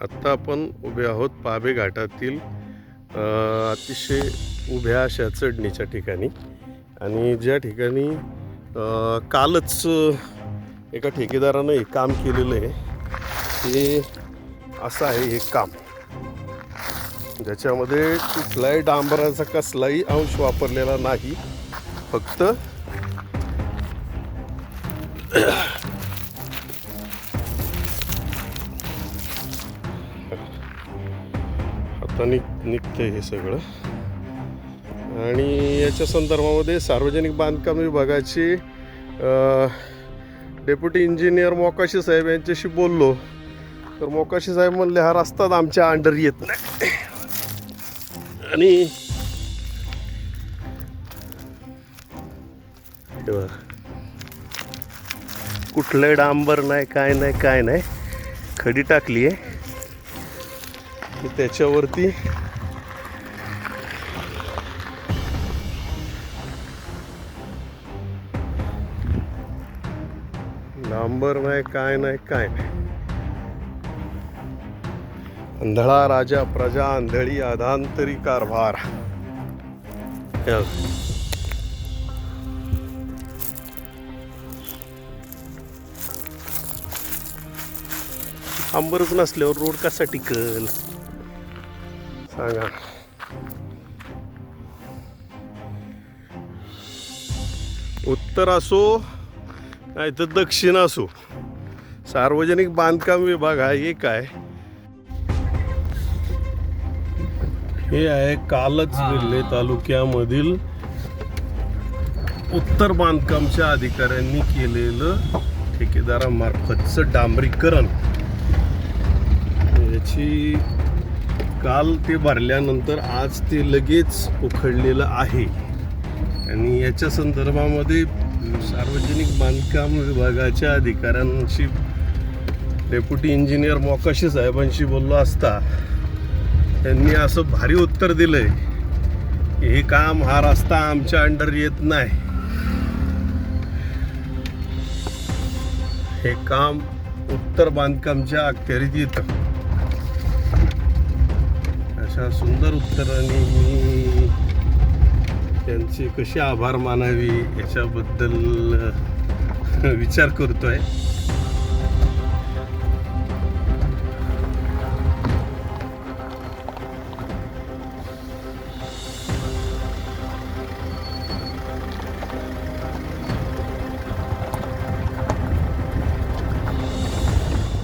आत्ता आपण उभे आहोत पाबे घाटातील अतिशय उभ्या अशा चढणीच्या ठिकाणी. आणि ज्या ठिकाणी कालच एका ठेकेदारानं हे काम केलेलं आहे. हे असं आहे हे काम, ज्याच्यामध्ये कुठलाही डांबराचा कसलाही अंश वापरलेला नाही. फक्त हाताने निघतंय हे सगळं. आणि याच्या संदर्भामध्ये सार्वजनिक बांधकाम विभागाचे डेप्युटी इंजिनियर मोकाशी साहेब यांच्याशी बोललो, तर मोकाशी साहेब म्हणले हा रस्ताच आमच्या अंडर येत नाही. आणि कुठलं डांबर नाही, काय नाही, खडी टाकली आहे. त्याच्यावरती डांबर नाही, काय नाही. अंधळा राजा प्रजा अंधळी अधांतरी कारभार. डांबरच नसल्यावर रोड कसा टिकल सांगा. उत्तर असो नाही तर दक्षिण असो, सार्वजनिक बांधकाम विभाग हा एक आहे. हे आहे कालच वेल्हे तालुक्यामधील उत्तर बांधकामच्या अधिकाऱ्यांनी केलेलं ठेकेदारामार्फतचं डांबरीकरण. याची काल ते भरल्यानंतर आज ते लगेच उखडलेलं आहे. आणि याच्या संदर्भामध्ये सार्वजनिक बांधकाम विभागाच्या अधिकाऱ्यांशी डेप्युटी इंजिनियर मोकाशी साहेबांशी बोललो असता त्यांनी असं भारी उत्तर दिलंय की हे काम, हा रस्ता आमच्या अंडर येत नाही. हे काम उत्तर बांधकामच्या अखत्यारीत येतं. अशा सुंदर उत्तरांनी मी त्यांचे कसे आभार मानावे याच्याबद्दल विचार करतोय.